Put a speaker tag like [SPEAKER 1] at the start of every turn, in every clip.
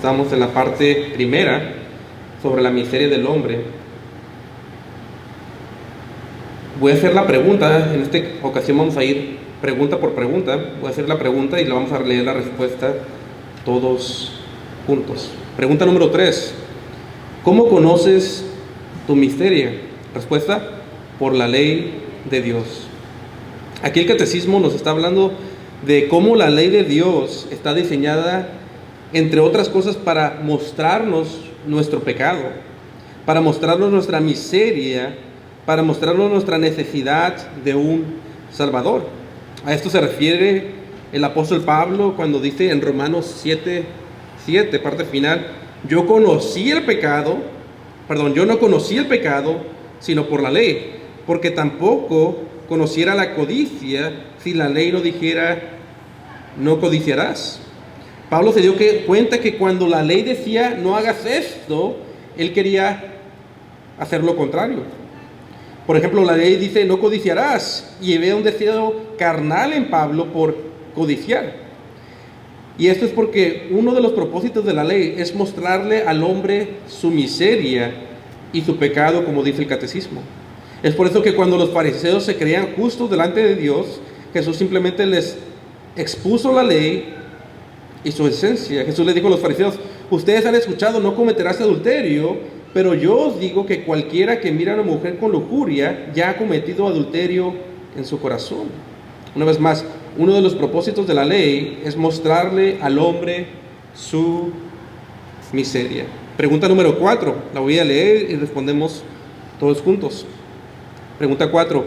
[SPEAKER 1] Estamos en la parte primera sobre la miseria del hombre. Voy a hacer la pregunta. En esta ocasión vamos a ir pregunta por pregunta. Voy a hacer la pregunta y le vamos a leer la respuesta todos juntos. Pregunta número 3. ¿Cómo conoces tu miseria? Respuesta: por la ley de Dios. Aquí el catecismo nos está hablando de cómo la ley de Dios está diseñada, entre otras cosas, para mostrarnos nuestro pecado, para mostrarnos nuestra miseria, para mostrarnos nuestra necesidad de un Salvador. A esto se refiere el apóstol Pablo cuando dice en Romanos 7:7, parte final: yo no conocí el pecado, sino por la ley, porque tampoco conociera la codicia si la ley no dijera, no codiciarás. Pablo se dio cuenta que cuando la ley decía, no hagas esto, él quería hacer lo contrario. Por ejemplo, la ley dice, no codiciarás, y ve un deseo carnal en Pablo por codiciar. Y esto es porque uno de los propósitos de la ley es mostrarle al hombre su miseria y su pecado, como dice el catecismo. Es por eso que cuando los fariseos se creían justos delante de Dios, Jesús simplemente les expuso la ley y su esencia. Jesús les dijo a los fariseos: ustedes han escuchado, no cometerás adulterio, pero yo os digo que cualquiera que mira a una mujer con lujuria ya ha cometido adulterio en su corazón. Una vez más, uno de los propósitos de la ley es mostrarle al hombre su miseria. Pregunta número 4, la voy a leer y respondemos todos juntos. Pregunta 4.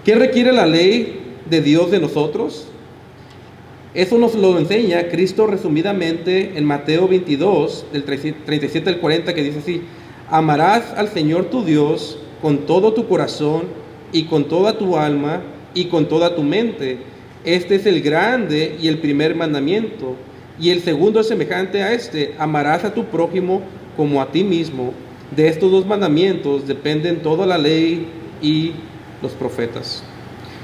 [SPEAKER 1] ¿Qué requiere la ley de Dios de nosotros? Eso nos lo enseña Cristo resumidamente en Mateo 22, del 37 al 40, que dice así: amarás al Señor tu Dios con todo tu corazón y con toda tu alma y con toda tu mente. Este es el grande y el primer mandamiento. Y el segundo es semejante a este: amarás a tu prójimo como a ti mismo. De estos dos mandamientos dependen toda la ley y los profetas.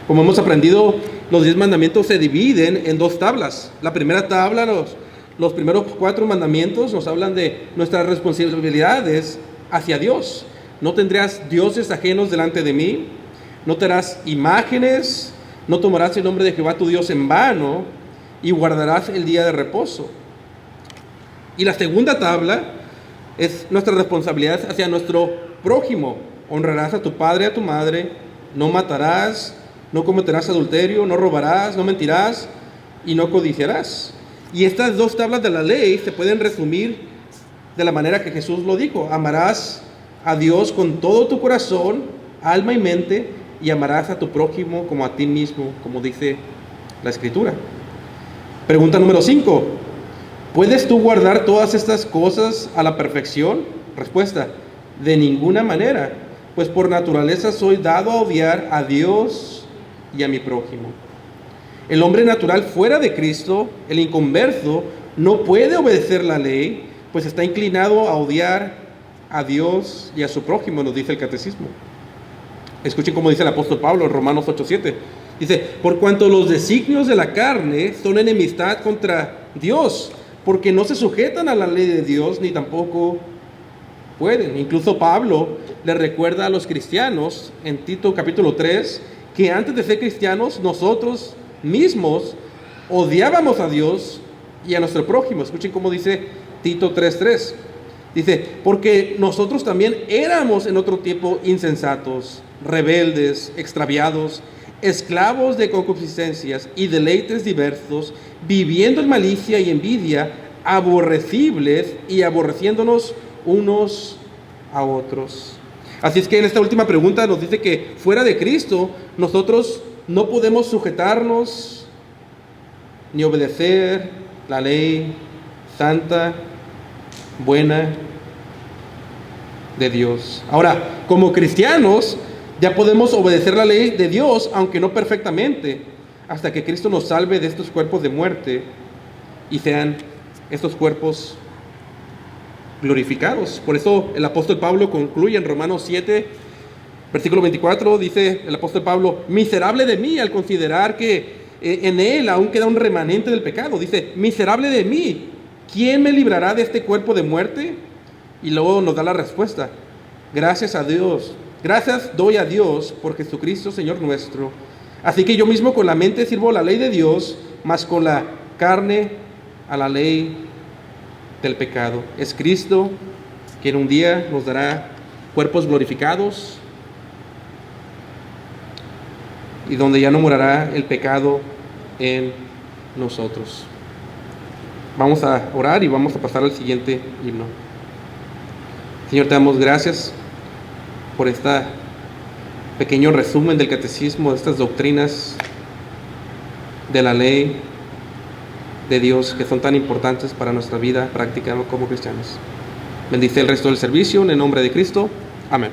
[SPEAKER 1] Como hemos aprendido, los 10 mandamientos se dividen en 2 tablas. La primera tabla, los primeros 4 mandamientos nos hablan de nuestras responsabilidades hacia Dios. No tendrás dioses ajenos delante de mí, no te harás imágenes, no tomarás el nombre de Jehová tu Dios en vano, y guardarás el día de reposo. Y la segunda tabla es nuestras responsabilidades hacia nuestro prójimo. Honrarás a tu padre y a tu madre, no matarás, no cometerás adulterio, no robarás, no mentirás y no codiciarás. Y estas 2 tablas de la ley se pueden resumir de la manera que Jesús lo dijo: amarás a Dios con todo tu corazón, alma y mente, y amarás a tu prójimo como a ti mismo, como dice la Escritura. Pregunta número 5. ¿Puedes tú guardar todas estas cosas a la perfección? Respuesta: de ninguna manera, pues por naturaleza soy dado a odiar a Dios y a mi prójimo. El hombre natural fuera de Cristo, el inconverso, no puede obedecer la ley, pues está inclinado a odiar a Dios y a su prójimo, nos dice el catecismo. Escuchen cómo dice el apóstol Pablo en Romanos 8:7. Dice: por cuanto los designios de la carne son enemistad contra Dios, porque no se sujetan a la ley de Dios, ni tampoco pueden. Incluso Pablo le recuerda a los cristianos en Tito capítulo 3 que antes de ser cristianos nosotros mismos odiábamos a Dios y a nuestro prójimo. Escuchen cómo dice Tito 3:3. Dice: porque nosotros también éramos en otro tiempo insensatos, rebeldes, extraviados, esclavos de concupiscencias y deleites diversos, viviendo en malicia y envidia, aborrecibles y aborreciéndonos unos a otros. Así es que en esta última pregunta nos dice que fuera de Cristo nosotros no podemos sujetarnos ni obedecer la ley santa, buena de Dios. Ahora, como cristianos ya podemos obedecer la ley de Dios, aunque no perfectamente, hasta que Cristo nos salve de estos cuerpos de muerte y sean estos cuerpos glorificados. Por eso el apóstol Pablo concluye en Romanos 7, versículo 24, dice el apóstol Pablo: miserable de mí, al considerar que en él aún queda un remanente del pecado. Dice: miserable de mí, ¿quién me librará de este cuerpo de muerte? Y luego nos da la respuesta. Gracias a Dios. Gracias doy a Dios por Jesucristo, Señor nuestro. Así que yo mismo con la mente sirvo a la ley de Dios, mas con la carne a la ley del pecado. Es Cristo quien un día nos dará cuerpos glorificados y donde ya no morará el pecado en nosotros. Vamos a orar y vamos a pasar al siguiente himno. Señor, te damos gracias por este pequeño resumen del catecismo, de estas doctrinas de la ley de Dios que son tan importantes para nuestra vida práctica como cristianos. Bendice el resto del servicio en el nombre de Cristo. Amén.